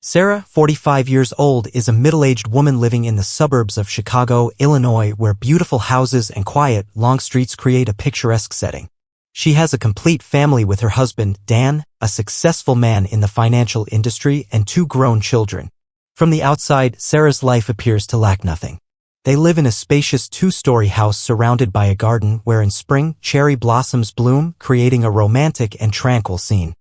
Sarah, 45 years old, is a middle-aged woman living in the suburbs of Chicago, Illinois, where beautiful houses and quiet, long streets create a picturesque setting. She has a complete family with her husband, Dan, a successful man in the financial industry, and 2 grown children. From the outside, Sarah's life appears to lack nothing. They live in a spacious 2-story house surrounded by a garden where in spring, cherry blossoms bloom, creating a romantic and tranquil scene.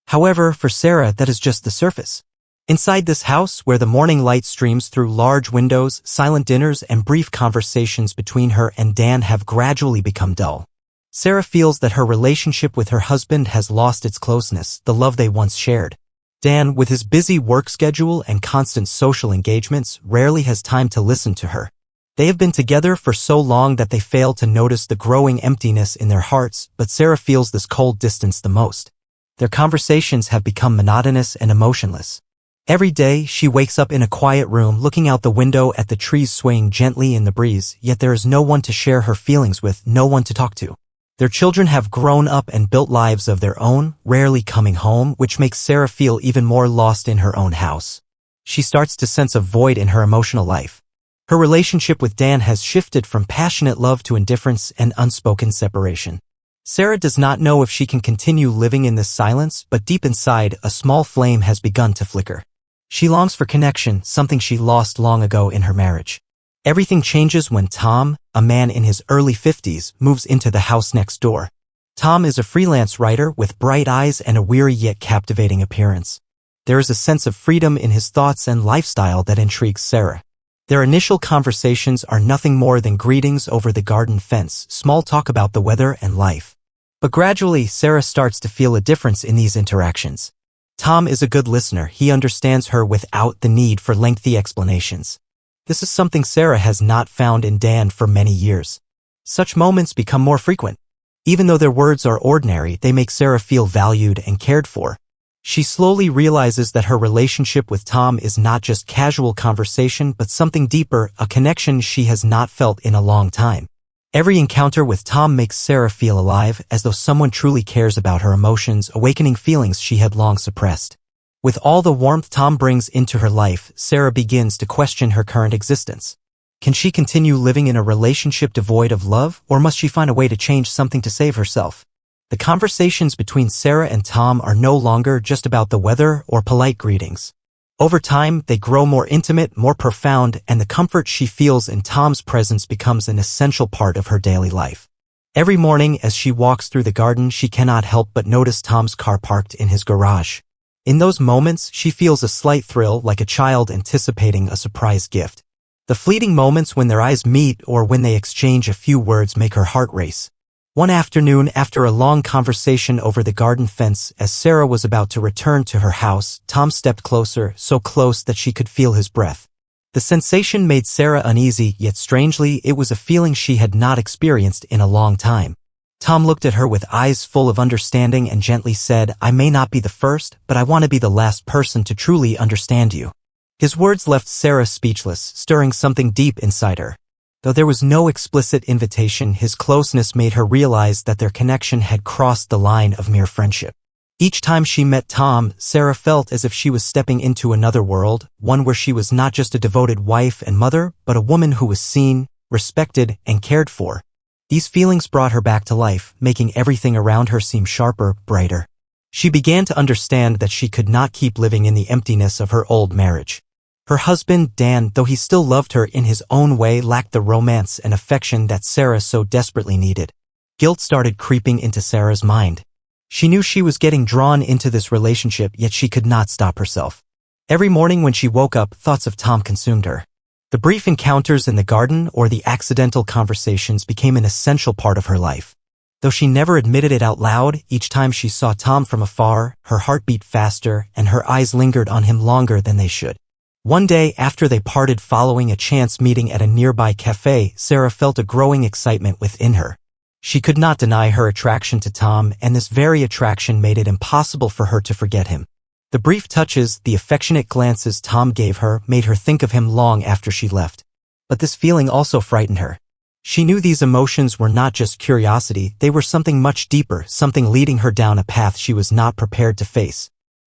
However, for Sarah, that is just the surface. Inside this house, where the morning light streams through large windows, silent dinners and brief conversations between her and Dan have gradually become dull. Sarah feels that her relationship with her husband has lost its closeness, the love they once shared. Dan, with his busy work schedule and constant social engagements, rarely has time to listen to her. They have been together for so long that they fail to notice the growing emptiness in their hearts, but Sarah feels this cold distance the most. Their conversations have become monotonous and emotionless. Every day, she wakes up in a quiet room looking out the window at the trees swaying gently in the breeze, yet there is no one to share her feelings with, no one to talk to. Their children have grown up and built lives of their own, rarely coming home, which makes Sarah feel even more lost in her own house. She starts to sense a void in her emotional life. Her relationship with Dan has shifted from passionate love to indifference and unspoken separation. Sarah does not know if she can continue living in this silence, but deep inside, a small flame has begun to flicker. She longs for connection, something she lost long ago in her marriage. Everything changes when Tom, a man in his early 50s, moves into the house next door. Tom is a freelance writer with bright eyes and a weary yet captivating appearance. There is a sense of freedom in his thoughts and lifestyle that intrigues Sarah. Their initial conversations are nothing more than greetings over the garden fence, small talk about the weather and life. But gradually, Sarah starts to feel a difference in these interactions. Tom is a good listener. He understands her without the need for lengthy explanations. This is something Sarah has not found in Dan for many years. Such moments become more frequent. Even though their words are ordinary, they make Sarah feel valued and cared for. She slowly realizes that her relationship with Tom is not just casual conversation but something deeper, a connection she has not felt in a long time. Every encounter with Tom makes Sarah feel alive, as though someone truly cares about her emotions, awakening feelings she had long suppressed. With all the warmth Tom brings into her life, Sarah begins to question her current existence. Can she continue living in a relationship devoid of love, or must she find a way to change something to save herself? The conversations between Sarah and Tom are no longer just about the weather or polite greetings. Over time, they grow more intimate, more profound, and the comfort she feels in Tom's presence becomes an essential part of her daily life. Every morning, as she walks through the garden, she cannot help but notice Tom's car parked in his garage. In those moments, she feels a slight thrill, like a child anticipating a surprise gift. The fleeting moments when their eyes meet or when they exchange a few words make her heart race. One afternoon, after a long conversation over the garden fence, as Sarah was about to return to her house, Tom stepped closer, so close that she could feel his breath. The sensation made Sarah uneasy, yet strangely, it was a feeling she had not experienced in a long time. Tom looked at her with eyes full of understanding and gently said, "I may not be the first, but I want to be the last person to truly understand you." His words left Sarah speechless, stirring something deep inside her. Though there was no explicit invitation, his closeness made her realize that their connection had crossed the line of mere friendship. Each time she met Tom, Sarah felt as if she was stepping into another world, one where she was not just a devoted wife and mother, but a woman who was seen, respected, and cared for. These feelings brought her back to life, making everything around her seem sharper, brighter. She began to understand that she could not keep living in the emptiness of her old marriage. Her husband, Dan, though he still loved her in his own way, lacked the romance and affection that Sarah so desperately needed. Guilt started creeping into Sarah's mind. She knew she was getting drawn into this relationship, yet she could not stop herself. Every morning when she woke up, thoughts of Tom consumed her. The brief encounters in the garden or the accidental conversations became an essential part of her life. Though she never admitted it out loud, each time she saw Tom from afar, her heart beat faster and her eyes lingered on him longer than they should. One day, after they parted following a chance meeting at a nearby cafe, Sarah felt a growing excitement within her. She could not deny her attraction to Tom, and this very attraction made it impossible for her to forget him. The brief touches, the affectionate glances Tom gave her, made her think of him long after she left. But this feeling also frightened her. She knew these emotions were not just curiosity, they were something much deeper, something leading her down a path she was not prepared to face.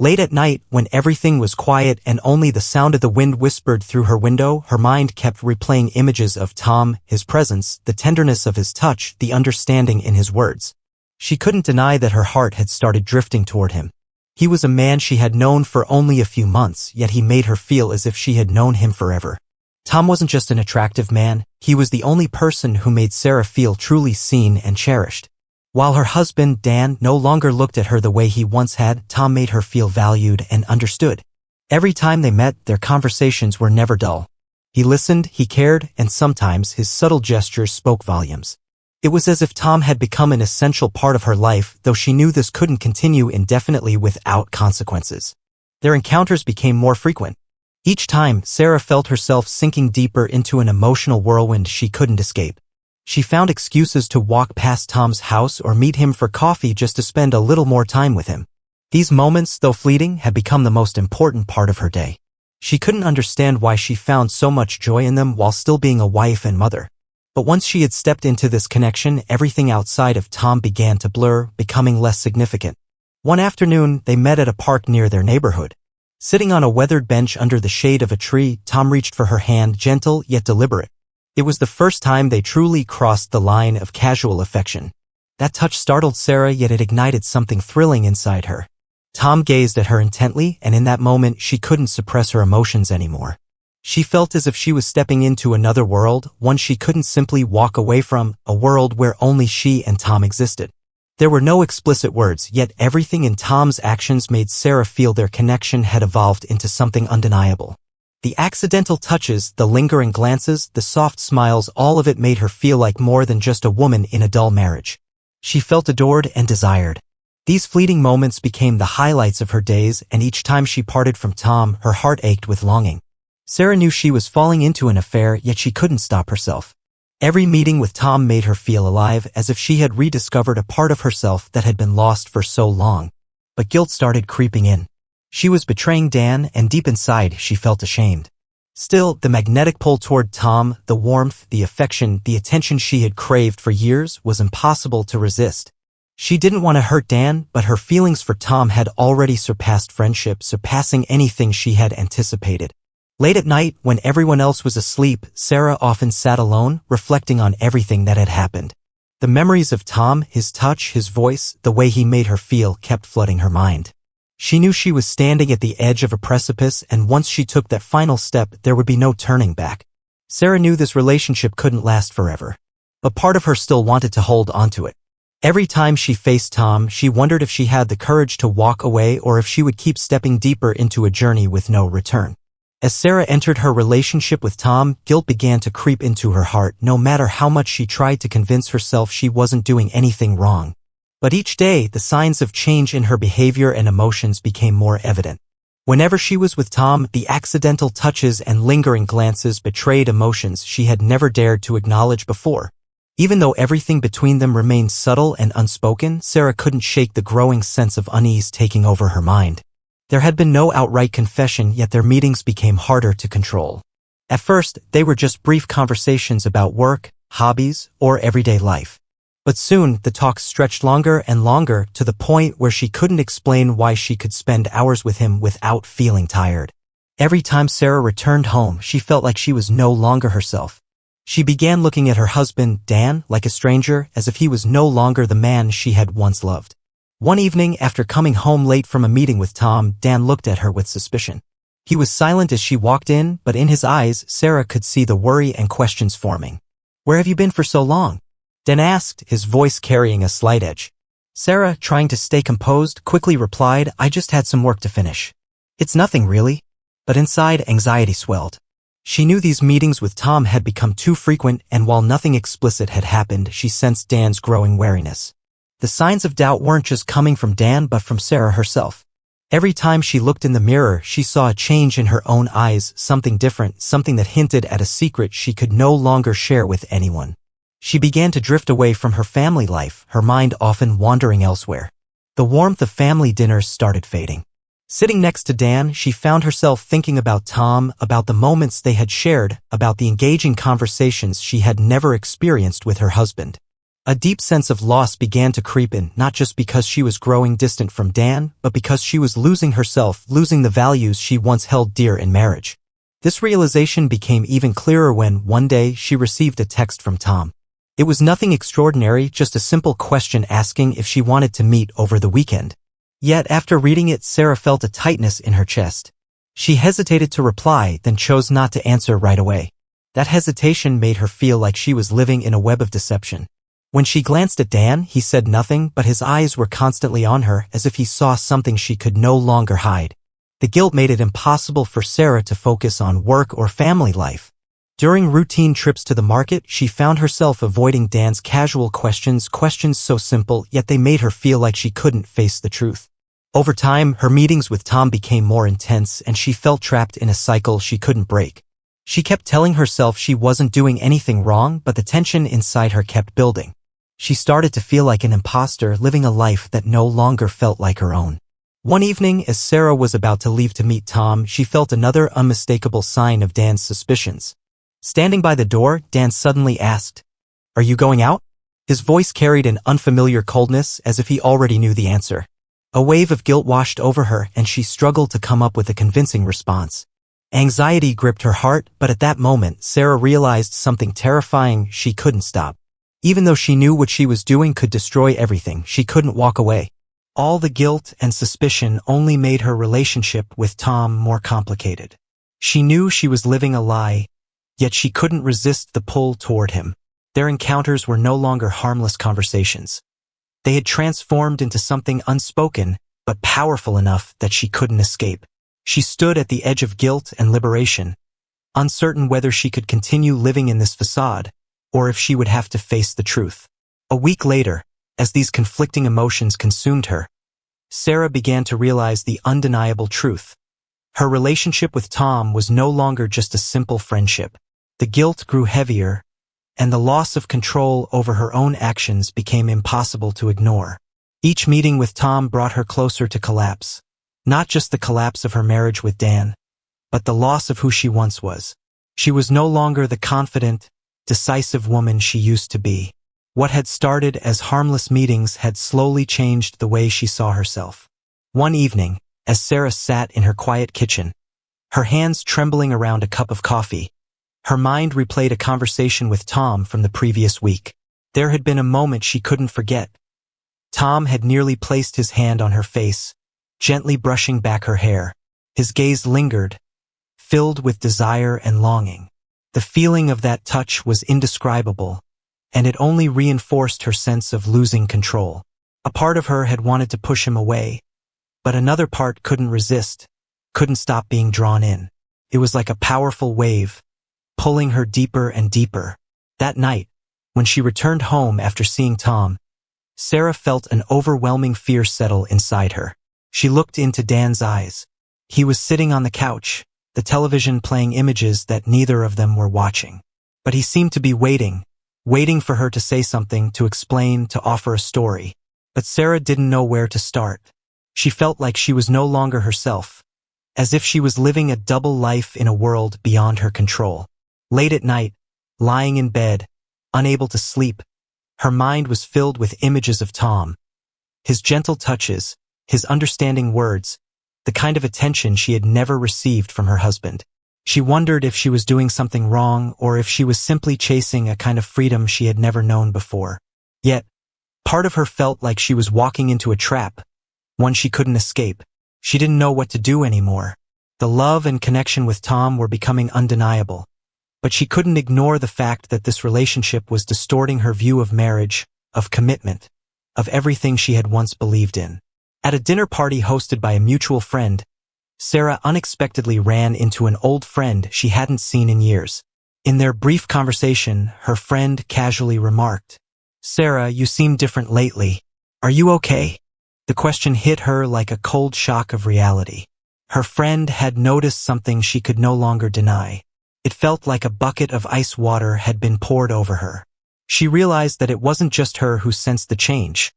Late at night, when everything was quiet and only the sound of the wind whispered through her window, her mind kept replaying images of Tom, his presence, the tenderness of his touch, the understanding in his words. She couldn't deny that her heart had started drifting toward him. He was a man she had known for only a few months, yet he made her feel as if she had known him forever. Tom wasn't just an attractive man, he was the only person who made Sarah feel truly seen and cherished. While her husband, Dan, no longer looked at her the way he once had, Tom made her feel valued and understood. Every time they met, their conversations were never dull. He listened, he cared, and sometimes his subtle gestures spoke volumes. It was as if Tom had become an essential part of her life, though she knew this couldn't continue indefinitely without consequences. Their encounters became more frequent. Each time, Sarah felt herself sinking deeper into an emotional whirlwind she couldn't escape. She found excuses to walk past Tom's house or meet him for coffee just to spend a little more time with him. These moments, though fleeting, had become the most important part of her day. She couldn't understand why she found so much joy in them while still being a wife and mother. But once she had stepped into this connection, everything outside of Tom began to blur, becoming less significant. One afternoon, they met at a park near their neighborhood. Sitting on a weathered bench under the shade of a tree, Tom reached for her hand, gentle yet deliberate. It was the first time they truly crossed the line of casual affection. That touch startled Sarah, yet it ignited something thrilling inside her. Tom gazed at her intently, and in that moment she couldn't suppress her emotions anymore. She felt as if she was stepping into another world, one she couldn't simply walk away from, a world where only she and Tom existed. There were no explicit words, yet everything in Tom's actions made Sarah feel their connection had evolved into something undeniable. The accidental touches, the lingering glances, the soft smiles, all of it made her feel like more than just a woman in a dull marriage. She felt adored and desired. These fleeting moments became the highlights of her days, and each time she parted from Tom, her heart ached with longing. Sarah knew she was falling into an affair, yet she couldn't stop herself. Every meeting with Tom made her feel alive, as if she had rediscovered a part of herself that had been lost for so long. But guilt started creeping in. She was betraying Dan, and deep inside she felt ashamed. Still, the magnetic pull toward Tom, the warmth, the affection, the attention she had craved for years, was impossible to resist. She didn't want to hurt Dan, but her feelings for Tom had already surpassed friendship, surpassing anything she had anticipated. Late at night, when everyone else was asleep, Sarah often sat alone, reflecting on everything that had happened. The memories of Tom, his touch, his voice, the way he made her feel, kept flooding her mind. She knew she was standing at the edge of a precipice, and once she took that final step, there would be no turning back. Sarah knew this relationship couldn't last forever. But part of her still wanted to hold onto it. Every time she faced Tom, she wondered if she had the courage to walk away or if she would keep stepping deeper into a journey with no return. As Sarah entered her relationship with Tom, guilt began to creep into her heart, no matter how much she tried to convince herself she wasn't doing anything wrong. But each day, the signs of change in her behavior and emotions became more evident. Whenever she was with Tom, the accidental touches and lingering glances betrayed emotions she had never dared to acknowledge before. Even though everything between them remained subtle and unspoken, Sarah couldn't shake the growing sense of unease taking over her mind. There had been no outright confession, yet their meetings became harder to control. At first, they were just brief conversations about work, hobbies, or everyday life. But soon, the talks stretched longer and longer, to the point where she couldn't explain why she could spend hours with him without feeling tired. Every time Sarah returned home, she felt like she was no longer herself. She began looking at her husband, Dan, like a stranger, as if he was no longer the man she had once loved. One evening, after coming home late from a meeting with Tom, Dan looked at her with suspicion. He was silent as she walked in, but in his eyes, Sarah could see the worry and questions forming. "Where have you been for so long?" Dan asked, his voice carrying a slight edge. Sarah, trying to stay composed, quickly replied, "I just had some work to finish." "It's nothing really." But inside, anxiety swelled. She knew these meetings with Tom had become too frequent, and while nothing explicit had happened, she sensed Dan's growing wariness. The signs of doubt weren't just coming from Dan but from Sarah herself. Every time she looked in the mirror, she saw a change in her own eyes, something different, something that hinted at a secret she could no longer share with anyone. She began to drift away from her family life, her mind often wandering elsewhere. The warmth of family dinners started fading. Sitting next to Dan, she found herself thinking about Tom, about the moments they had shared, about the engaging conversations she had never experienced with her husband. A deep sense of loss began to creep in, not just because she was growing distant from Dan, but because she was losing herself, losing the values she once held dear in marriage. This realization became even clearer when, one day, she received a text from Tom. It was nothing extraordinary, just a simple question asking if she wanted to meet over the weekend. Yet, after reading it, Sarah felt a tightness in her chest. She hesitated to reply, then chose not to answer right away. That hesitation made her feel like she was living in a web of deception. When she glanced at Dan, he said nothing, but his eyes were constantly on her, as if he saw something she could no longer hide. The guilt made it impossible for Sarah to focus on work or family life. During routine trips to the market, she found herself avoiding Dan's casual questions so simple, yet they made her feel like she couldn't face the truth. Over time, her meetings with Tom became more intense, and she felt trapped in a cycle she couldn't break. She kept telling herself she wasn't doing anything wrong, but the tension inside her kept building. She started to feel like an imposter, living a life that no longer felt like her own. One evening, as Sarah was about to leave to meet Tom, she felt another unmistakable sign of Dan's suspicions. Standing by the door, Dan suddenly asked, "Are you going out?" His voice carried an unfamiliar coldness, as if he already knew the answer. A wave of guilt washed over her, and she struggled to come up with a convincing response. Anxiety gripped her heart, but at that moment, Sarah realized something terrifying: she couldn't stop. Even though she knew what she was doing could destroy everything, she couldn't walk away. All the guilt and suspicion only made her relationship with Tom more complicated. She knew she was living a lie, yet she couldn't resist the pull toward him. Their encounters were no longer harmless conversations. They had transformed into something unspoken, but powerful enough that she couldn't escape. She stood at the edge of guilt and liberation, uncertain whether she could continue living in this facade, or if she would have to face the truth. A week later, as these conflicting emotions consumed her, Sarah began to realize the undeniable truth. Her relationship with Tom was no longer just a simple friendship. The guilt grew heavier, and the loss of control over her own actions became impossible to ignore. Each meeting with Tom brought her closer to collapse. Not just the collapse of her marriage with Dan, but the loss of who she once was. She was no longer the confident, decisive woman she used to be. What had started as harmless meetings had slowly changed the way she saw herself. One evening, as Sarah sat in her quiet kitchen, her hands trembling around a cup of coffee, her mind replayed a conversation with Tom from the previous week. There had been a moment she couldn't forget. Tom had nearly placed his hand on her face, gently brushing back her hair. His gaze lingered, filled with desire and longing. The feeling of that touch was indescribable, and it only reinforced her sense of losing control. A part of her had wanted to push him away, but another part couldn't resist, couldn't stop being drawn in. It was like a powerful wave, pulling her deeper and deeper. That night, when she returned home after seeing Tom, Sarah felt an overwhelming fear settle inside her. She looked into Dan's eyes. He was sitting on the couch, the television playing images that neither of them were watching. But he seemed to be waiting for her to say something, to explain, to offer a story. But Sarah didn't know where to start. She felt like she was no longer herself, as if she was living a double life in a world beyond her control. Late at night, lying in bed, unable to sleep, her mind was filled with images of Tom. His gentle touches, his understanding words, the kind of attention she had never received from her husband. She wondered if she was doing something wrong, or if she was simply chasing a kind of freedom she had never known before. Yet, part of her felt like she was walking into a trap, one she couldn't escape. She didn't know what to do anymore. The love and connection with Tom were becoming undeniable, but she couldn't ignore the fact that this relationship was distorting her view of marriage, of commitment, of everything she had once believed in. At a dinner party hosted by a mutual friend, Sarah unexpectedly ran into an old friend she hadn't seen in years. In their brief conversation, her friend casually remarked, "Sarah, you seem different lately. Are you okay?" The question hit her like a cold shock of reality. Her friend had noticed something she could no longer deny. It felt like a bucket of ice water had been poured over her. She realized that it wasn't just her who sensed the change.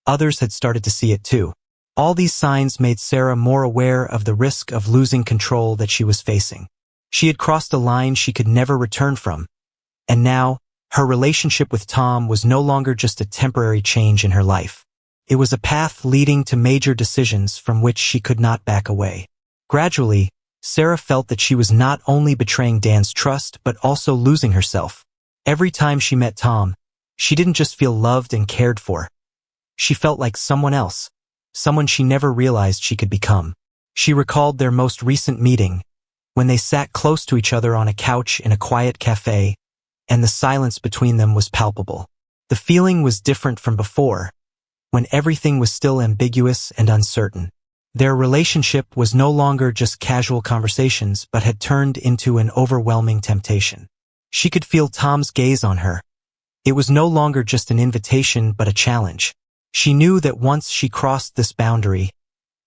Others had started to see it too. All these signs made Sarah more aware of the risk of losing control that she was facing. She had crossed a line she could never return from, and now, Her relationship with Tom was no longer just a temporary change in her life. It was a path leading to major decisions from which she could not back away. Gradually, Sarah felt that she was not only betraying Dan's trust but also losing herself. Every time she met Tom, she didn't just feel loved and cared for. She felt like someone else, someone she never realized she could become. She recalled their most recent meeting, when they sat close to each other on a couch in a quiet cafe, and the silence between them was palpable. The feeling was different from before, when everything was still ambiguous and uncertain. Their relationship was no longer just casual conversations but had turned into an overwhelming temptation. She could feel Tom's gaze on her. It was no longer just an invitation but a challenge. She knew that once she crossed this boundary,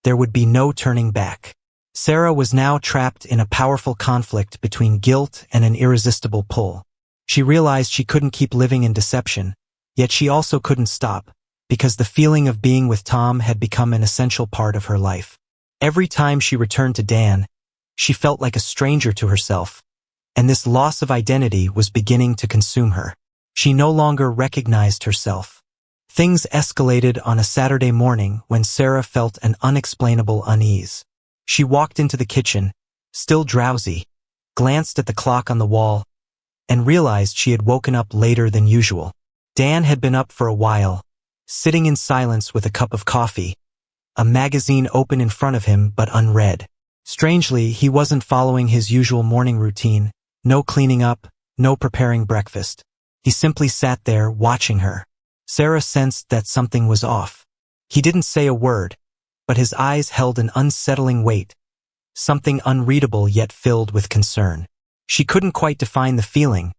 there would be no turning back. Sarah was now trapped in a powerful conflict between guilt and an irresistible pull. She realized she couldn't keep living in deception, yet she also couldn't stop, because the feeling of being with Tom had become an essential part of her life. Every time she returned to Dan, she felt like a stranger to herself, and this loss of identity was beginning to consume her. She no longer recognized herself. Things escalated on a Saturday morning when Sarah felt an unexplainable unease. She walked into the kitchen, still drowsy, glanced at the clock on the wall, and realized she had woken up later than usual. Dan had been up for a while, sitting in silence with a cup of coffee, a magazine open in front of him but unread. Strangely, he wasn't following his usual morning routine, no cleaning up, no preparing breakfast. He simply sat there watching her. Sarah sensed that something was off. He didn't say a word, but his eyes held an unsettling weight, something unreadable yet filled with concern. She couldn't quite define the feeling,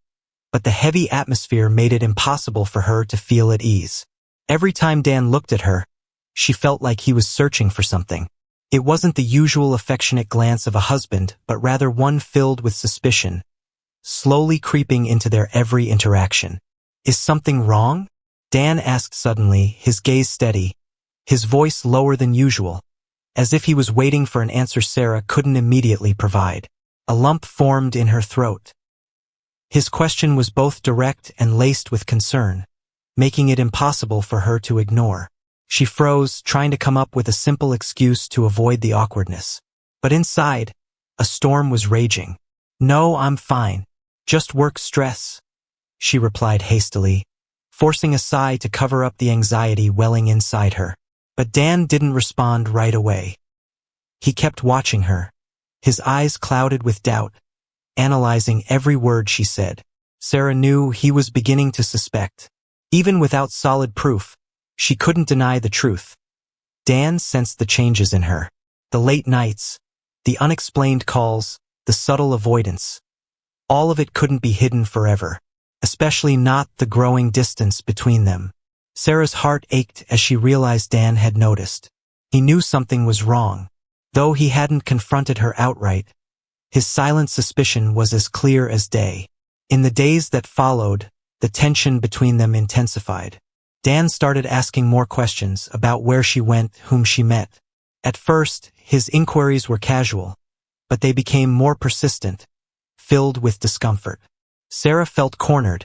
but the heavy atmosphere made it impossible for her to feel at ease. Every time Dan looked at her, she felt like he was searching for something. It wasn't the usual affectionate glance of a husband, but rather one filled with suspicion, slowly creeping into their every interaction. "Is something wrong?" Dan asked suddenly, his gaze steady, his voice lower than usual, as if he was waiting for an answer Sarah couldn't immediately provide. A lump formed in her throat. His question was both direct and laced with concern, making it impossible for her to ignore. She froze, trying to come up with a simple excuse to avoid the awkwardness. But inside, a storm was raging. "No, I'm fine. Just work stress," she replied hastily, forcing a sigh to cover up the anxiety welling inside her. But Dan didn't respond right away. He kept watching her, his eyes clouded with doubt, analyzing every word she said. Sarah knew he was beginning to suspect. Even without solid proof, she couldn't deny the truth. Dan sensed the changes in her. The late nights, the unexplained calls, the subtle avoidance. All of it couldn't be hidden forever, especially not the growing distance between them. Sarah's heart ached as she realized Dan had noticed. He knew something was wrong. Though he hadn't confronted her outright, his silent suspicion was as clear as day. In the days that followed, the tension between them intensified. Dan started asking more questions about where she went, whom she met. At first, his inquiries were casual, but they became more persistent, filled with discomfort. Sarah felt cornered,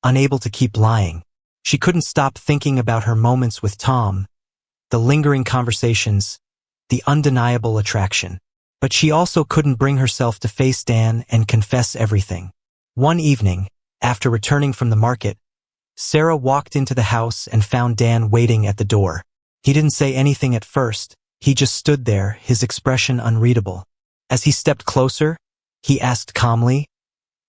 unable to keep lying. She couldn't stop thinking about her moments with Tom, the lingering conversations, the undeniable attraction. But she also couldn't bring herself to face Dan and confess everything. One evening, after returning from the market, Sarah walked into the house and found Dan waiting at the door. He didn't say anything at first. He just stood there, his expression unreadable. As he stepped closer, he asked calmly,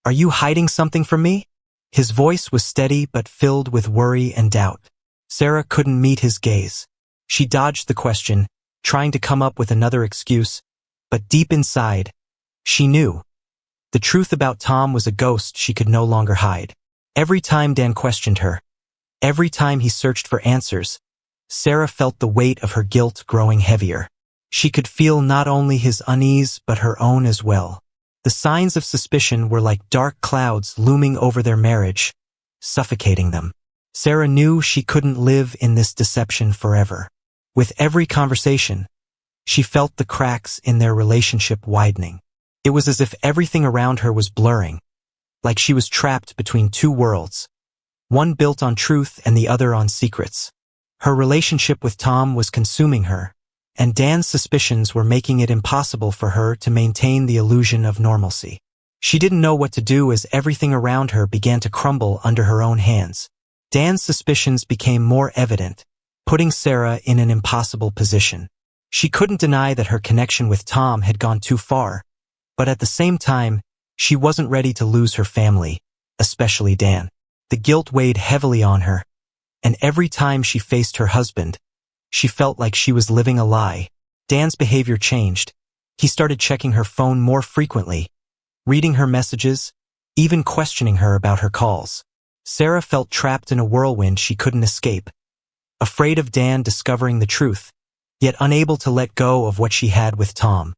"Are you hiding something from me?" His voice was steady but filled with worry and doubt. Sarah couldn't meet his gaze. She dodged the question, trying to come up with another excuse, but deep inside, she knew. The truth about Tom was a ghost she could no longer hide. Every time Dan questioned her, every time he searched for answers, Sarah felt the weight of her guilt growing heavier. She could feel not only his unease but her own as well. The signs of suspicion were like dark clouds looming over their marriage, suffocating them. Sarah knew she couldn't live in this deception forever. With every conversation, she felt the cracks in their relationship widening. It was as if everything around her was blurring. like she was trapped between two worlds, one built on truth and the other on secrets. Her relationship with Tom was consuming her, and Dan's suspicions were making it impossible for her to maintain the illusion of normalcy. She didn't know what to do as everything around her began to crumble under her own hands. Dan's suspicions became more evident, putting Sarah in an impossible position. She couldn't deny that her connection with Tom had gone too far, but at the same time, she wasn't ready to lose her family, especially Dan. The guilt weighed heavily on her, and every time she faced her husband, she felt like she was living a lie. Dan's behavior changed. He started checking her phone more frequently, reading her messages, even questioning her about her calls. Sarah felt trapped in a whirlwind she couldn't escape, afraid of Dan discovering the truth, yet unable to let go of what she had with Tom.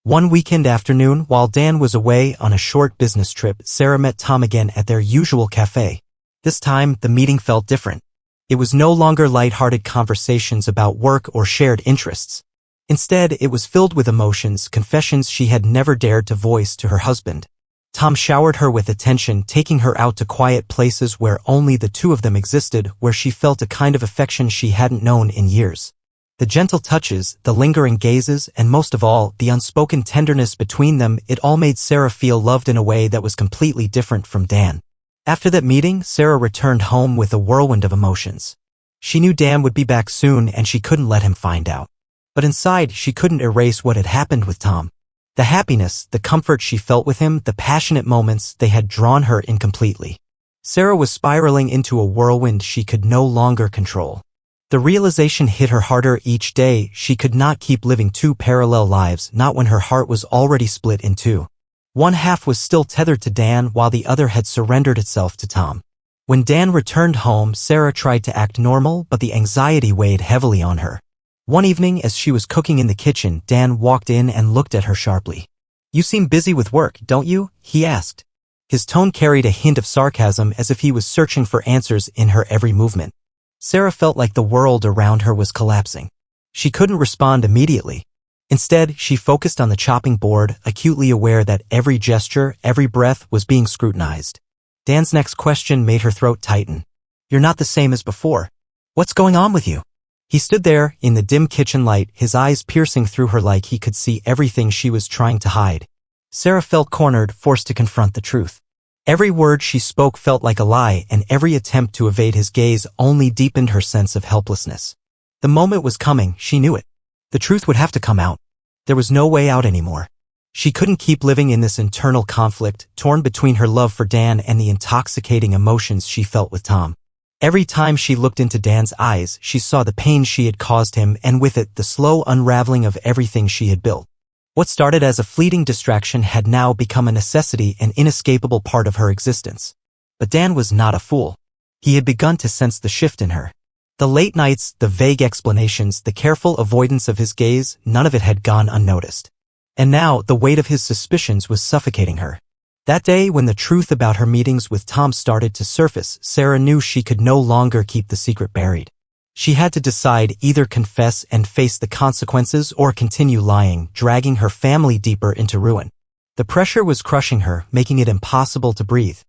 One weekend afternoon, while Dan was away on a short business trip, Sarah met Tom again at their usual cafe. This time, the meeting felt different. It was no longer light-hearted conversations about work or shared interests. Instead, it was filled with emotions, confessions she had never dared to voice to her husband. Tom showered her with attention, taking her out to quiet places where only the two of them existed, where she felt a kind of affection she hadn't known in years. The gentle touches, the lingering gazes, and most of all, the unspoken tenderness between them, it all made Sarah feel loved in a way that was completely different from Dan. After that meeting, Sarah returned home with a whirlwind of emotions. She knew Dan would be back soon and she couldn't let him find out. But inside, she couldn't erase what had happened with Tom. The happiness, the comfort she felt with him, the passionate moments, they had drawn her in completely. Sarah was spiraling into a whirlwind she could no longer control. The realization hit her harder each day. She could not keep living two parallel lives, not when her heart was already split in two. One half was still tethered to Dan while the other had surrendered itself to Tom. When Dan returned home, Sarah tried to act normal, but the anxiety weighed heavily on her. One evening, as she was cooking in the kitchen, Dan walked in and looked at her sharply. "You seem busy with work, don't you?" he asked. His tone carried a hint of sarcasm, as if he was searching for answers in her every movement. Sarah felt like the world around her was collapsing. She couldn't respond immediately. Instead, she focused on the chopping board, acutely aware that every gesture, every breath was being scrutinized. Dan's next question made her throat tighten. "You're not the same as before. What's going on with you?" He stood there, in the dim kitchen light, his eyes piercing through her like he could see everything she was trying to hide. Sarah felt cornered, forced to confront the truth. Every word she spoke felt like a lie, and every attempt to evade his gaze only deepened her sense of helplessness. The moment was coming, she knew it. The truth would have to come out. There was no way out anymore. She couldn't keep living in this internal conflict, torn between her love for Dan and the intoxicating emotions she felt with Tom. Every time she looked into Dan's eyes, she saw the pain she had caused him, and with it, the slow unraveling of everything she had built. What started as a fleeting distraction had now become a necessity, an inescapable part of her existence. But Dan was not a fool. He had begun to sense the shift in her. The late nights, the vague explanations, the careful avoidance of his gaze, none of it had gone unnoticed. And now, the weight of his suspicions was suffocating her. That day, when the truth about her meetings with Tom started to surface, Sarah knew she could no longer keep the secret buried. She had to decide, either confess and face the consequences or continue lying, dragging her family deeper into ruin. The pressure was crushing her, making it impossible to breathe.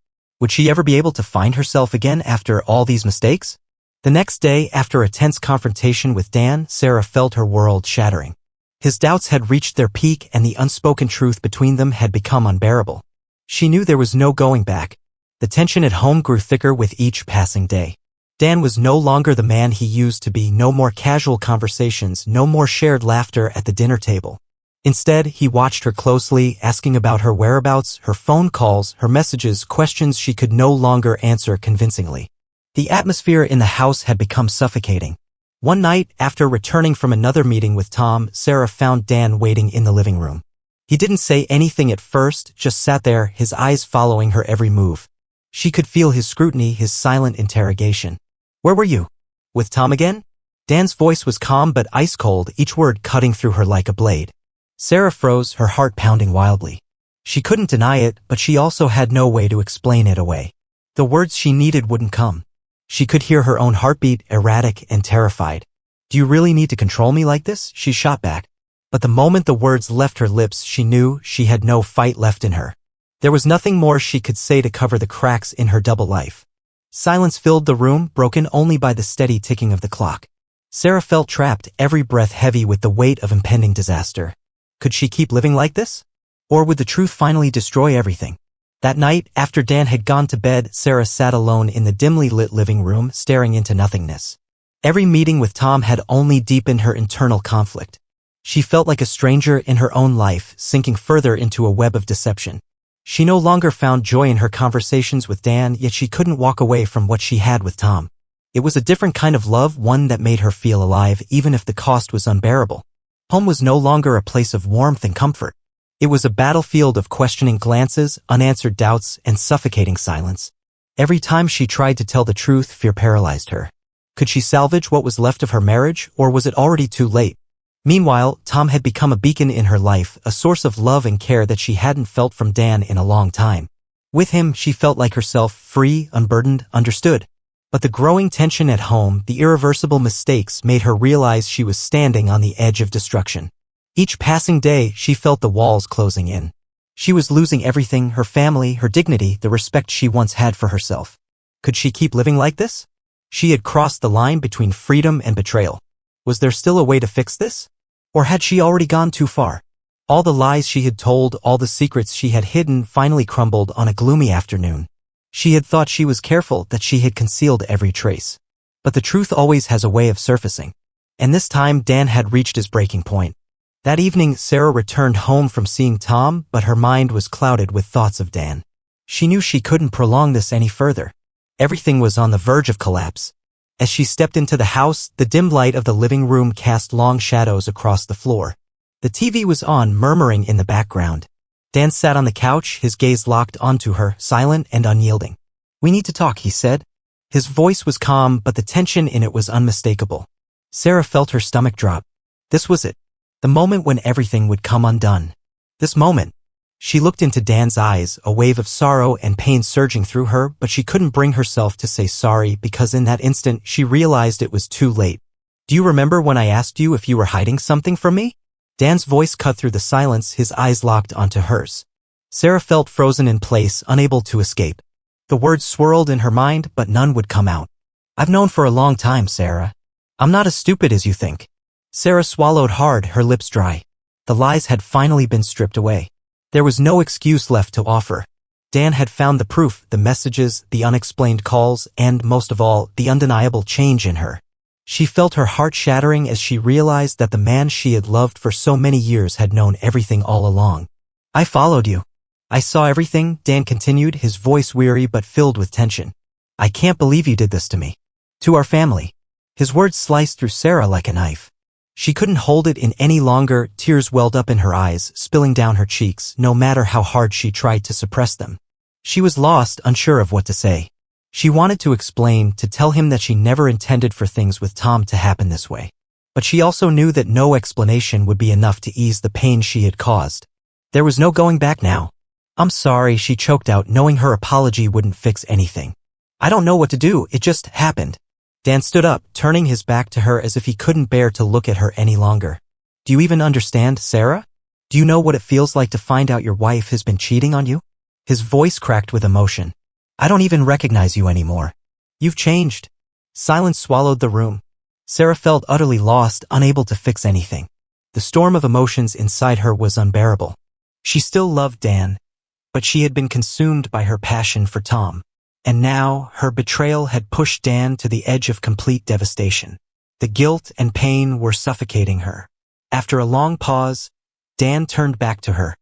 Would she ever be able to find herself again after all these mistakes? The next day, after a tense confrontation with Dan, Sarah felt her world shattering. His doubts had reached their peak, and the unspoken truth between them had become unbearable. She knew there was no going back. The tension at home grew thicker with each passing day. Dan was no longer the man he used to be, no more casual conversations, no more shared laughter at the dinner table. Instead, he watched her closely, asking about her whereabouts, her phone calls, her messages, questions she could no longer answer convincingly. The atmosphere in the house had become suffocating. One night, after returning from another meeting with Tom, Sarah found Dan waiting in the living room. He didn't say anything at first, just sat there, his eyes following her every move. She could feel his scrutiny, his silent interrogation. "Where were you? With Tom again?" Dan's voice was calm but ice-cold, each word cutting through her like a blade. Sarah froze, her heart pounding wildly. She couldn't deny it, but she also had no way to explain it away. The words she needed wouldn't come. She could hear her own heartbeat, erratic and terrified. "Do you really need to control me like this?" she shot back. But the moment the words left her lips, she knew she had no fight left in her. There was nothing more she could say to cover the cracks in her double life. Silence filled the room, broken only by the steady ticking of the clock. Sarah felt trapped, every breath heavy with the weight of impending disaster. Could she keep living like this? Or would the truth finally destroy everything? That night, after Dan had gone to bed, Sarah sat alone in the dimly lit living room, staring into nothingness. Every meeting with Tom had only deepened her internal conflict. She felt like a stranger in her own life, sinking further into a web of deception. She no longer found joy in her conversations with Dan, yet she couldn't walk away from what she had with Tom. It was a different kind of love, one that made her feel alive, even if the cost was unbearable. Home was no longer a place of warmth and comfort. It was a battlefield of questioning glances, unanswered doubts, and suffocating silence. Every time she tried to tell the truth, fear paralyzed her. Could she salvage what was left of her marriage, or was it already too late? Meanwhile, Tom had become a beacon in her life, a source of love and care that she hadn't felt from Dan in a long time. With him, she felt like herself, free, unburdened, understood. But the growing tension at home, the irreversible mistakes, made her realize she was standing on the edge of destruction. Each passing day, she felt the walls closing in. She was losing everything, her family, her dignity, the respect she once had for herself. Could she keep living like this? She had crossed the line between freedom and betrayal. Was there still a way to fix this? Or had she already gone too far? All the lies she had told, all the secrets she had hidden, finally crumbled on a gloomy afternoon. She had thought she was careful, that she had concealed every trace. But the truth always has a way of surfacing. And this time, Dan had reached his breaking point. That evening, Sarah returned home from seeing Tom, but her mind was clouded with thoughts of Dan. She knew she couldn't prolong this any further. Everything was on the verge of collapse. As she stepped into the house, the dim light of the living room cast long shadows across the floor. The TV was on, murmuring in the background. Dan sat on the couch, his gaze locked onto her, silent and unyielding. "We need to talk," he said. His voice was calm, but the tension in it was unmistakable. Sarah felt her stomach drop. This was it. The moment when everything would come undone. This moment. She looked into Dan's eyes, a wave of sorrow and pain surging through her, but she couldn't bring herself to say sorry because in that instant she realized it was too late. "Do you remember when I asked you if you were hiding something from me?" Dan's voice cut through the silence, his eyes locked onto hers. Sarah felt frozen in place, unable to escape. The words swirled in her mind, but none would come out. "I've known for a long time, Sarah. I'm not as stupid as you think." Sarah swallowed hard, her lips dry. The lies had finally been stripped away. There was no excuse left to offer. Dan had found the proof, the messages, the unexplained calls, and, most of all, the undeniable change in her. She felt her heart shattering as she realized that the man she had loved for so many years had known everything all along. "I followed you. I saw everything," Dan continued, his voice weary but filled with tension. "I can't believe you did this to me. To our family." His words sliced through Sarah like a knife. She couldn't hold it in any longer, tears welled up in her eyes, spilling down her cheeks, no matter how hard she tried to suppress them. She was lost, unsure of what to say. She wanted to explain, to tell him that she never intended for things with Tom to happen this way. But she also knew that no explanation would be enough to ease the pain she had caused. There was no going back now. "I'm sorry," she choked out, knowing her apology wouldn't fix anything. "I don't know what to do, it just happened." Dan stood up, turning his back to her as if he couldn't bear to look at her any longer. "Do you even understand, Sarah? Do you know what it feels like to find out your wife has been cheating on you?" His voice cracked with emotion. "I don't even recognize you anymore. You've changed." Silence swallowed the room. Sarah felt utterly lost, unable to fix anything. The storm of emotions inside her was unbearable. She still loved Dan, but she had been consumed by her passion for Tom. And now, her betrayal had pushed Dan to the edge of complete devastation. The guilt and pain were suffocating her. After a long pause, Dan turned back to her,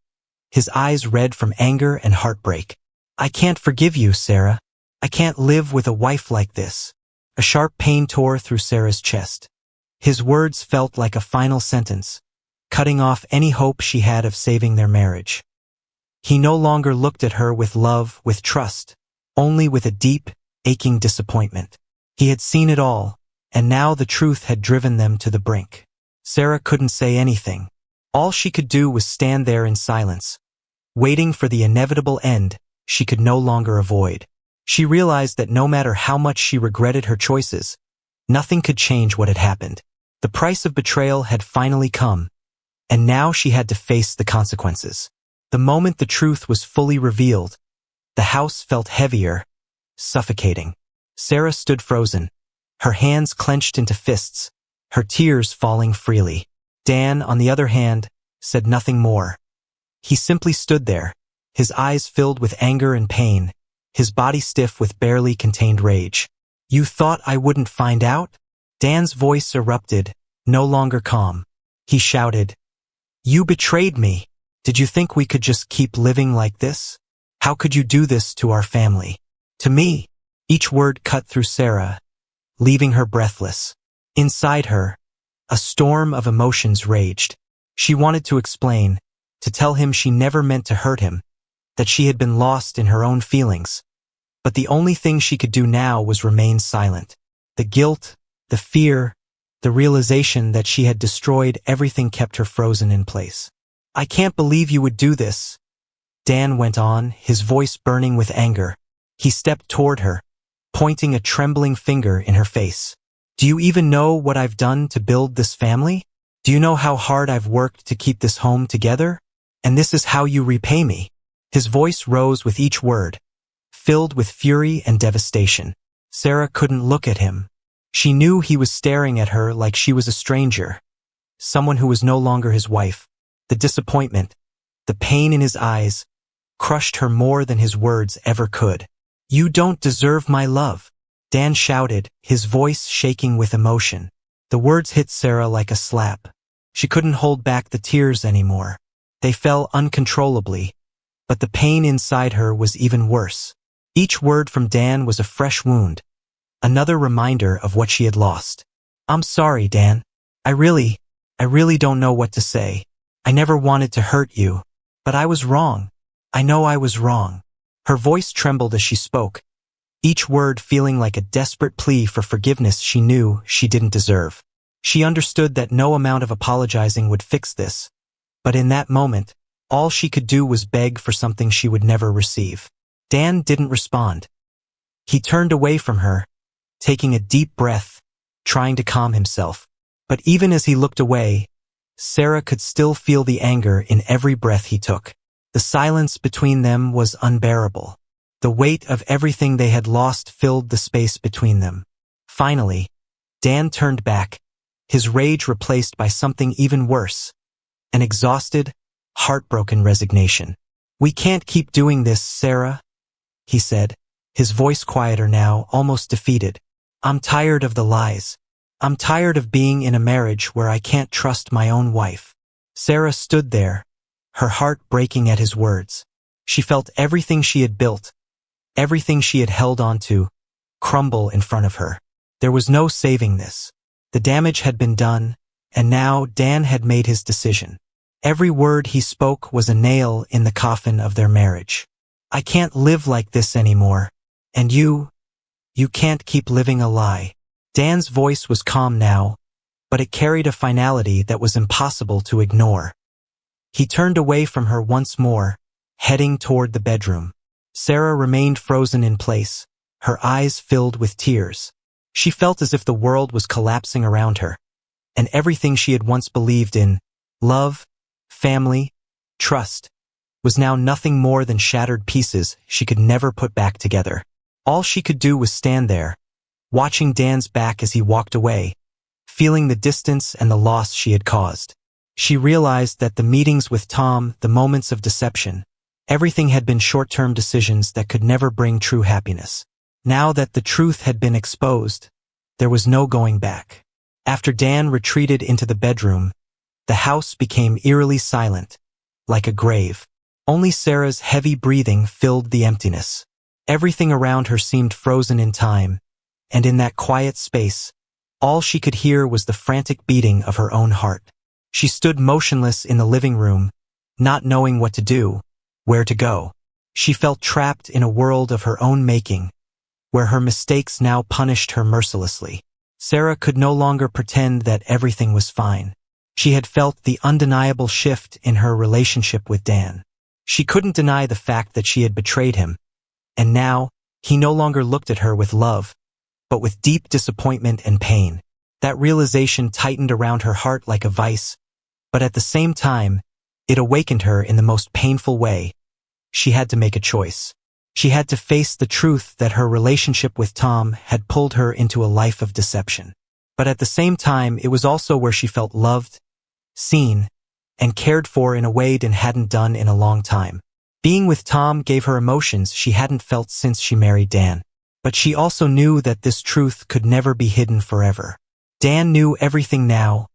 his eyes red from anger and heartbreak. "I can't forgive you, Sarah. I can't live with a wife like this." A sharp pain tore through Sarah's chest. His words felt like a final sentence, cutting off any hope she had of saving their marriage. He no longer looked at her with love, with trust, only with a deep, aching disappointment. He had seen it all, and now the truth had driven them to the brink. Sarah couldn't say anything. All she could do was stand there in silence, waiting for the inevitable end she could no longer avoid. She realized that no matter how much she regretted her choices, nothing could change what had happened. The price of betrayal had finally come, and now she had to face the consequences. The moment the truth was fully revealed, the house felt heavier, suffocating. Sarah stood frozen, her hands clenched into fists, her tears falling freely. Dan, on the other hand, said nothing more. He simply stood there, his eyes filled with anger and pain, his body stiff with barely contained rage. "You thought I wouldn't find out?" Dan's voice erupted, no longer calm. He shouted, "You betrayed me. Did you think we could just keep living like this? How could you do this to our family? To me?" Each word cut through Sarah, leaving her breathless. Inside her, a storm of emotions raged. She wanted to explain, to tell him she never meant to hurt him, that she had been lost in her own feelings. But the only thing she could do now was remain silent. The guilt, the fear, the realization that she had destroyed everything kept her frozen in place. "I can't believe you would do this," Dan went on, his voice burning with anger. He stepped toward her, pointing a trembling finger in her face. "Do you even know what I've done to build this family? Do you know how hard I've worked to keep this home together? And this is how you repay me?" His voice rose with each word, filled with fury and devastation. Sarah couldn't look at him. She knew he was staring at her like she was a stranger, someone who was no longer his wife. The disappointment, the pain in his eyes, crushed her more than his words ever could. "You don't deserve my love," Dan shouted, his voice shaking with emotion. The words hit Sarah like a slap. She couldn't hold back the tears anymore. They fell uncontrollably, but the pain inside her was even worse. Each word from Dan was a fresh wound, another reminder of what she had lost. "I'm sorry, Dan. I really don't know what to say. I never wanted to hurt you, but I was wrong. I know I was wrong." Her voice trembled as she spoke, each word feeling like a desperate plea for forgiveness she knew she didn't deserve. She understood that no amount of apologizing would fix this, but in that moment, all she could do was beg for something she would never receive. Dan didn't respond. He turned away from her, taking a deep breath, trying to calm himself. But even as he looked away, Sarah could still feel the anger in every breath he took. The silence between them was unbearable. The weight of everything they had lost filled the space between them. Finally, Dan turned back, his rage replaced by something even worse, an exhausted, heartbroken resignation. "We can't keep doing this, Sarah," he said, his voice quieter now, almost defeated. "I'm tired of the lies. I'm tired of being in a marriage where I can't trust my own wife." Sarah stood there, her heart breaking at his words. She felt everything she had built, everything she had held on to, crumble in front of her. There was no saving this. The damage had been done, and now Dan had made his decision. Every word he spoke was a nail in the coffin of their marriage. "I can't live like this anymore, and you can't keep living a lie." Dan's voice was calm now, but it carried a finality that was impossible to ignore. He turned away from her once more, heading toward the bedroom. Sarah remained frozen in place, her eyes filled with tears. She felt as if the world was collapsing around her, and everything she had once believed in, love, family, trust, was now nothing more than shattered pieces she could never put back together. All she could do was stand there, watching Dan's back as he walked away, feeling the distance and the loss she had caused. She realized that the meetings with Tom, the moments of deception, everything had been short-term decisions that could never bring true happiness. Now that the truth had been exposed, there was no going back. After Dan retreated into the bedroom, the house became eerily silent, like a grave. Only Sarah's heavy breathing filled the emptiness. Everything around her seemed frozen in time, and in that quiet space, all she could hear was the frantic beating of her own heart. She stood motionless in the living room, not knowing what to do, where to go. She felt trapped in a world of her own making, where her mistakes now punished her mercilessly. Sarah could no longer pretend that everything was fine. She had felt the undeniable shift in her relationship with Dan. She couldn't deny the fact that she had betrayed him, and now, he no longer looked at her with love, but with deep disappointment and pain. That realization tightened around her heart like a vice, but at the same time, It awakened her in the most painful way. She had to make a choice. She had to face the truth that her relationship with Tom had pulled her into a life of deception. But at the same time, it was also where she felt loved, seen, and cared for in a way Dan hadn't done in a long time. Being with Tom gave her emotions she hadn't felt since she married Dan. But she also knew that this truth could never be hidden forever. Dan knew everything now,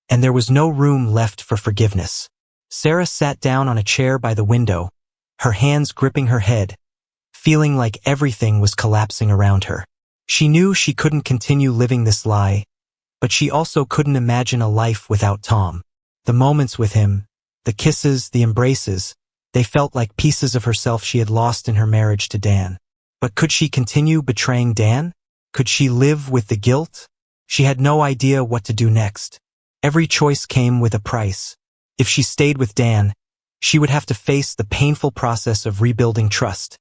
and there was no room left for forgiveness. Sarah sat down on a chair by the window, her hands gripping her head, feeling like everything was collapsing around her. She knew she couldn't continue living this lie, but she also couldn't imagine a life without Tom. The moments with him, the kisses, the embraces, they felt like pieces of herself she had lost in her marriage to Dan. But could she continue betraying Dan? Could she live with the guilt? She had no idea what to do next. Every choice came with a price. If she stayed with Dan, she would have to face the painful process of rebuilding trust,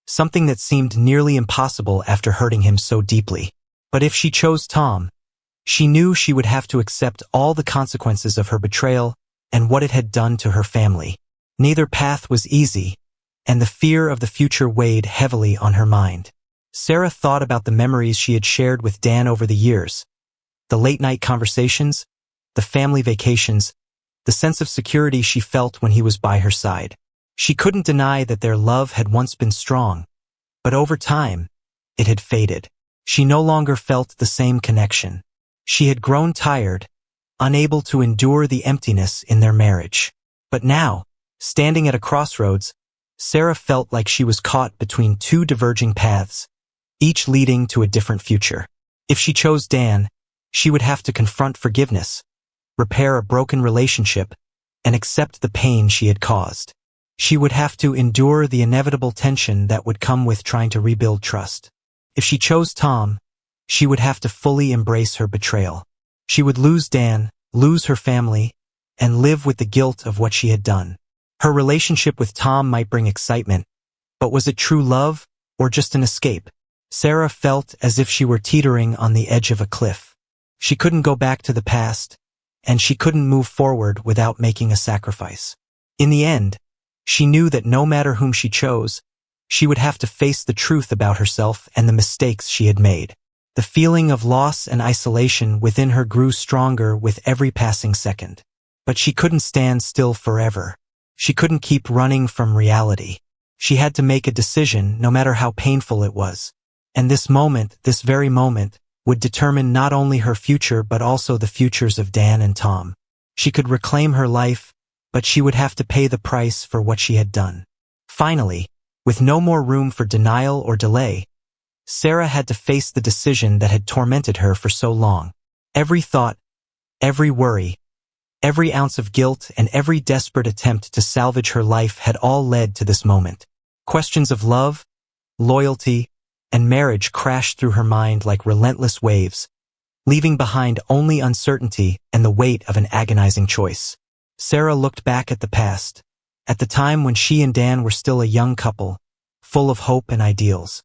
something that seemed nearly impossible after hurting him so deeply. But if she chose Tom, she knew she would have to accept all the consequences of her betrayal and what it had done to her family. Neither path was easy, and the fear of the future weighed heavily on her mind. Sarah thought about the memories she had shared with Dan over the years, the late-night conversations, the family vacations, the sense of security she felt when he was by her side. She couldn't deny that their love had once been strong, but over time, it had faded. She no longer felt the same connection. She had grown tired, unable to endure the emptiness in their marriage. But now, standing at a crossroads, Sarah felt like she was caught between two diverging paths, each leading to a different future. If she chose Dan, she would have to confront forgiveness, repair a broken relationship, and accept the pain she had caused. She would have to endure the inevitable tension that would come with trying to rebuild trust. If she chose Tom, she would have to fully embrace her betrayal. She would lose Dan, lose her family, and live with the guilt of what she had done. Her relationship with Tom might bring excitement, but was it true love or just an escape? Sarah felt as if she were teetering on the edge of a cliff. She couldn't go back to the past, and she couldn't move forward without making a sacrifice. In the end, she knew that no matter whom she chose, she would have to face the truth about herself and the mistakes she had made. The feeling of loss and isolation within her grew stronger with every passing second. But she couldn't stand still forever. She couldn't keep running from reality. She had to make a decision, no matter how painful it was. And this moment, this very moment, would determine not only her future but also the futures of Dan and Tom. She could reclaim her life, but she would have to pay the price for what she had done. Finally, with no more room for denial or delay, Sarah had to face the decision that had tormented her for so long. Every thought, every worry, every ounce of guilt, and every desperate attempt to salvage her life had all led to this moment. Questions of love, loyalty, and marriage crashed through her mind like relentless waves, leaving behind only uncertainty and the weight of an agonizing choice. Sarah looked back at the past, at the time when she and Dan were still a young couple, full of hope and ideals.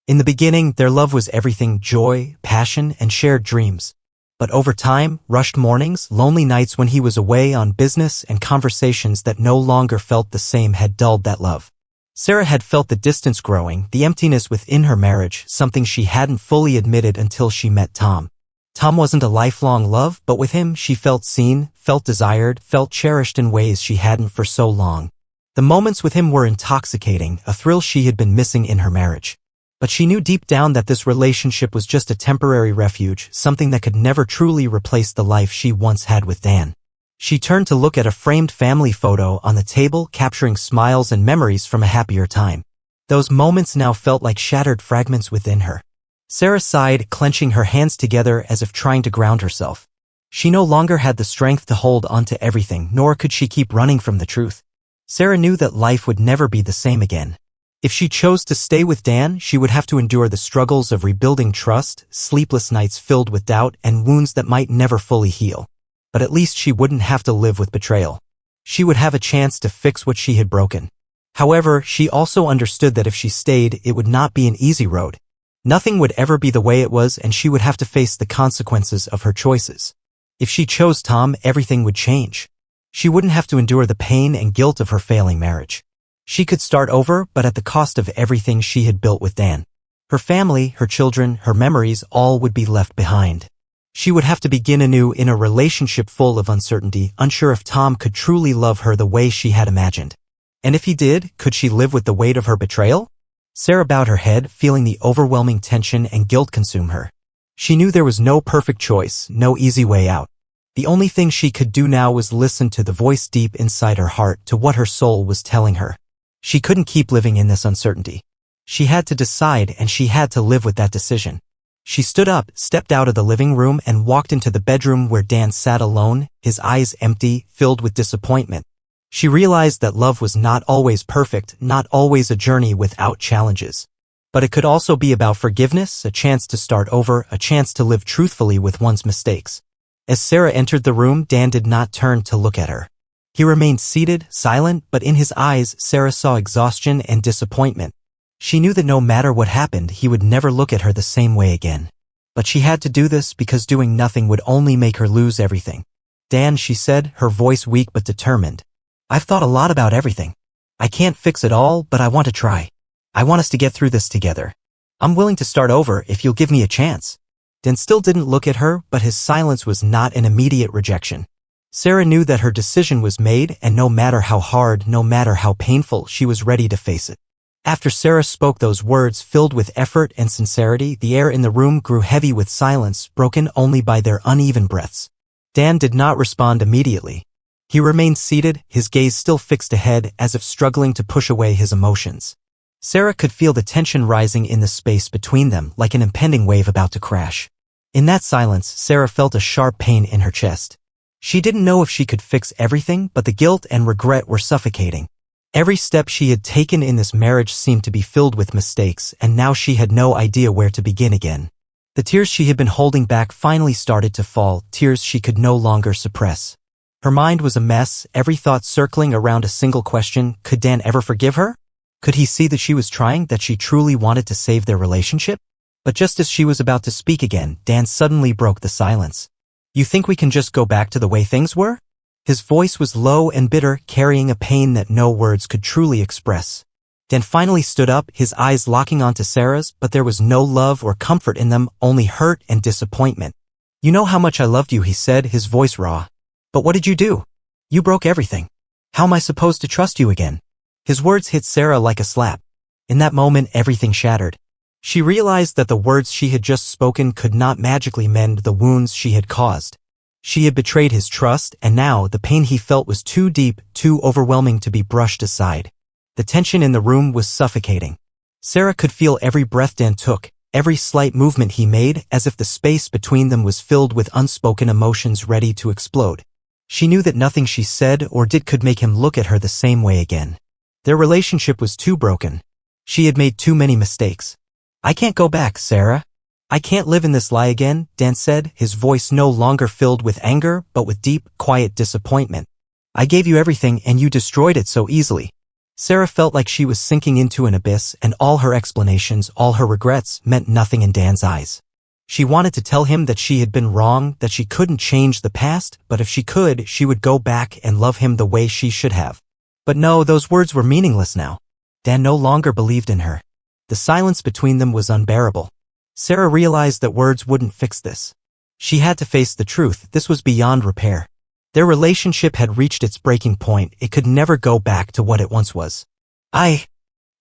In the beginning, their love was everything: joy, passion, and shared dreams. But over time, rushed mornings, lonely nights when he was away on business, and conversations that no longer felt the same had dulled that love. Sarah had felt the distance growing, the emptiness within her marriage, something she hadn't fully admitted until she met Tom. Tom wasn't a lifelong love, but with him she felt seen, felt desired, felt cherished in ways she hadn't for so long. The moments with him were intoxicating, a thrill she had been missing in her marriage. But she knew deep down that this relationship was just a temporary refuge, something that could never truly replace the life she once had with Dan. She turned to look at a framed family photo on the table, capturing smiles and memories from a happier time. Those moments now felt like shattered fragments within her. Sarah sighed, clenching her hands together as if trying to ground herself. She no longer had the strength to hold onto everything, nor could she keep running from the truth. Sarah knew that life would never be the same again. If she chose to stay with Dan, she would have to endure the struggles of rebuilding trust, sleepless nights filled with doubt, and wounds that might never fully heal. But at least she wouldn't have to live with betrayal. She would have a chance to fix what she had broken. However, she also understood that if she stayed, it would not be an easy road. Nothing would ever be the way it was, and she would have to face the consequences of her choices. If she chose Tom, everything would change. She wouldn't have to endure the pain and guilt of her failing marriage. She could start over, but at the cost of everything she had built with Dan. Her family, her children, her memories, all would be left behind. She would have to begin anew in a relationship full of uncertainty, unsure if Tom could truly love her the way she had imagined. And if he did, could she live with the weight of her betrayal? Sarah bowed her head, feeling the overwhelming tension and guilt consume her. She knew there was no perfect choice, no easy way out. The only thing she could do now was listen to the voice deep inside her heart, to what her soul was telling her. She couldn't keep living in this uncertainty. She had to decide, and she had to live with that decision. She stood up, stepped out of the living room, and walked into the bedroom where Dan sat alone, his eyes empty, filled with disappointment. She realized that love was not always perfect, not always a journey without challenges. But it could also be about forgiveness, a chance to start over, a chance to live truthfully with one's mistakes. As Sarah entered the room, Dan did not turn to look at her. He remained seated, silent, but in his eyes, Sarah saw exhaustion and disappointment. She knew that no matter what happened, he would never look at her the same way again. But she had to do this because doing nothing would only make her lose everything. Dan, she said, her voice weak but determined. I've thought a lot about everything. I can't fix it all, but I want to try. I want us to get through this together. I'm willing to start over if you'll give me a chance. Dan still didn't look at her, but his silence was not an immediate rejection. Sarah knew that her decision was made, and no matter how hard, no matter how painful, she was ready to face it. After Sarah spoke those words filled with effort and sincerity, the air in the room grew heavy with silence, broken only by their uneven breaths. Dan did not respond immediately. He remained seated, his gaze still fixed ahead, as if struggling to push away his emotions. Sarah could feel the tension rising in the space between them, like an impending wave about to crash. In that silence, Sarah felt a sharp pain in her chest. She didn't know if she could fix everything, but the guilt and regret were suffocating. Every step she had taken in this marriage seemed to be filled with mistakes, and now she had no idea where to begin again. The tears she had been holding back finally started to fall, tears she could no longer suppress. Her mind was a mess, every thought circling around a single question: could Dan ever forgive her? Could he see that she was trying, that she truly wanted to save their relationship? But just as she was about to speak again, Dan suddenly broke the silence. You think we can just go back to the way things were? His voice was low and bitter, carrying a pain that no words could truly express. Dan finally stood up, his eyes locking onto Sarah's, but there was no love or comfort in them, only hurt and disappointment. You know how much I loved you, he said, his voice raw. But what did you do? You broke everything. How am I supposed to trust you again? His words hit Sarah like a slap. In that moment, everything shattered. She realized that the words she had just spoken could not magically mend the wounds she had caused. She had betrayed his trust, and now the pain he felt was too deep, too overwhelming to be brushed aside. The tension in the room was suffocating. Sarah could feel every breath Dan took, every slight movement he made, as if the space between them was filled with unspoken emotions ready to explode. She knew that nothing she said or did could make him look at her the same way again. Their relationship was too broken. She had made too many mistakes. I can't go back, Sarah. I can't live in this lie again, Dan said, his voice no longer filled with anger, but with deep, quiet disappointment. I gave you everything and you destroyed it so easily. Sarah felt like she was sinking into an abyss, and all her explanations, all her regrets, meant nothing in Dan's eyes. She wanted to tell him that she had been wrong, that she couldn't change the past, but if she could, she would go back and love him the way she should have. But no, those words were meaningless now. Dan no longer believed in her. The silence between them was unbearable. Sarah realized that words wouldn't fix this. She had to face the truth. This was beyond repair. Their relationship had reached its breaking point. It could never go back to what it once was. I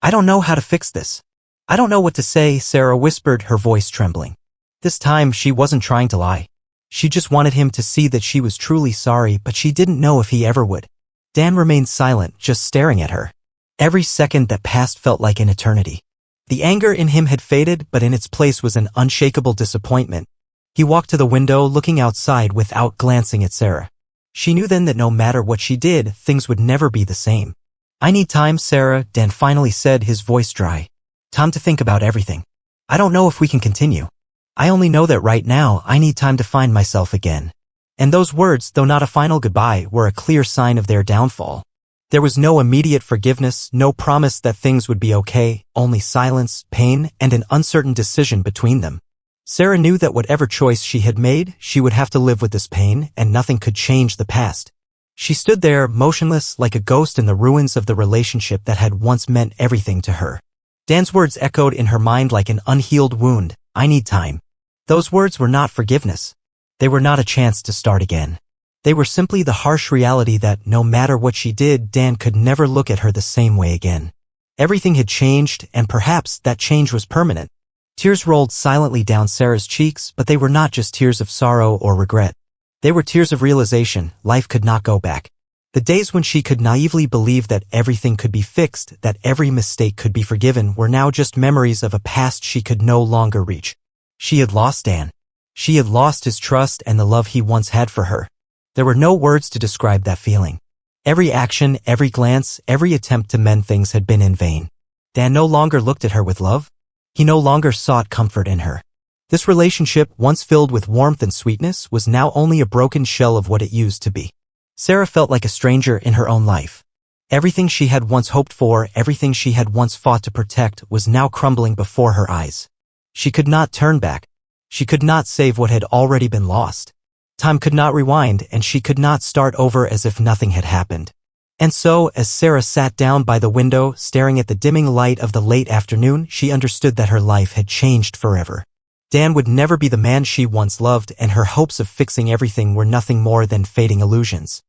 don't know how to fix this. I don't know what to say, Sarah whispered, her voice trembling. This time, she wasn't trying to lie. She just wanted him to see that she was truly sorry, but she didn't know if he ever would. Dan remained silent, just staring at her. Every second that passed felt like an eternity. The anger in him had faded, but in its place was an unshakable disappointment. He walked to the window, looking outside without glancing at Sarah. She knew then that no matter what she did, things would never be the same. I need time, Sarah, Dan finally said, his voice dry. Time to think about everything. I don't know if we can continue. I only know that right now, I need time to find myself again. And those words, though not a final goodbye, were a clear sign of their downfall. There was no immediate forgiveness, no promise that things would be okay, only silence, pain, and an uncertain decision between them. Sarah knew that whatever choice she had made, she would have to live with this pain, and nothing could change the past. She stood there, motionless, like a ghost in the ruins of the relationship that had once meant everything to her. Dan's words echoed in her mind like an unhealed wound. I need time. Those words were not forgiveness. They were not a chance to start again. They were simply the harsh reality that no matter what she did, Dan could never look at her the same way again. Everything had changed, and perhaps that change was permanent. Tears rolled silently down Sarah's cheeks, but they were not just tears of sorrow or regret. They were tears of realization. Life could not go back. The days when she could naively believe that everything could be fixed, that every mistake could be forgiven, were now just memories of a past she could no longer reach. She had lost Dan. She had lost his trust and the love he once had for her. There were no words to describe that feeling. Every action, every glance, every attempt to mend things had been in vain. Dan no longer looked at her with love. He no longer sought comfort in her. This relationship, once filled with warmth and sweetness, was now only a broken shell of what it used to be. Sarah felt like a stranger in her own life. Everything she had once hoped for, everything she had once fought to protect, was now crumbling before her eyes. She could not turn back. She could not save what had already been lost. Time could not rewind, and she could not start over as if nothing had happened. And so, as Sarah sat down by the window, staring at the dimming light of the late afternoon, she understood that her life had changed forever. Dan would never be the man she once loved, and her hopes of fixing everything were nothing more than fading illusions.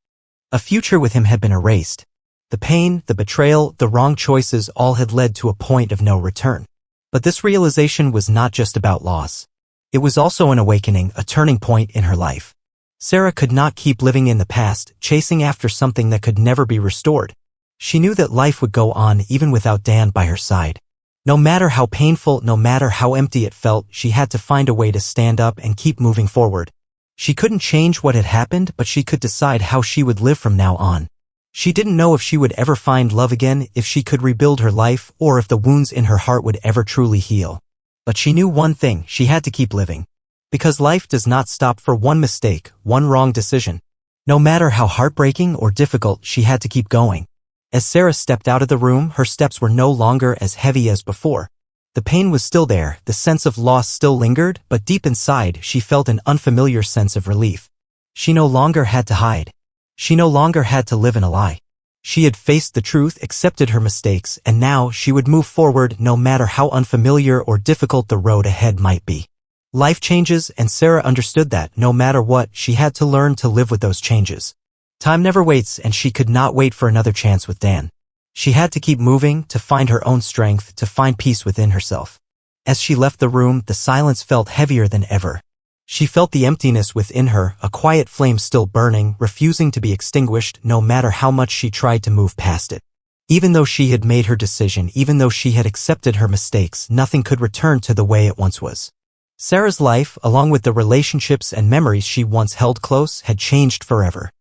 A future with him had been erased. The pain, the betrayal, the wrong choices all had led to a point of no return. But this realization was not just about loss. It was also an awakening, a turning point in her life. Sarah could not keep living in the past, chasing after something that could never be restored. She knew that life would go on even without Dan by her side. No matter how painful, no matter how empty it felt, she had to find a way to stand up and keep moving forward. She couldn't change what had happened, but she could decide how she would live from now on. She didn't know if she would ever find love again, if she could rebuild her life, or if the wounds in her heart would ever truly heal. But she knew one thing: she had to keep living. Because life does not stop for one mistake, one wrong decision. No matter how heartbreaking or difficult, she had to keep going. As Sarah stepped out of the room, her steps were no longer as heavy as before. The pain was still there, the sense of loss still lingered, but deep inside, she felt an unfamiliar sense of relief. She no longer had to hide. She no longer had to live in a lie. She had faced the truth, accepted her mistakes, and now she would move forward no matter how unfamiliar or difficult the road ahead might be. Life changes, and Sarah understood that, no matter what, she had to learn to live with those changes. Time never waits, and she could not wait for another chance with Dan. She had to keep moving, to find her own strength, to find peace within herself. As she left the room, the silence felt heavier than ever. She felt the emptiness within her, a quiet flame still burning, refusing to be extinguished no matter how much she tried to move past it. Even though she had made her decision, even though she had accepted her mistakes, nothing could return to the way it once was. Sarah's life, along with the relationships and memories she once held close, had changed forever.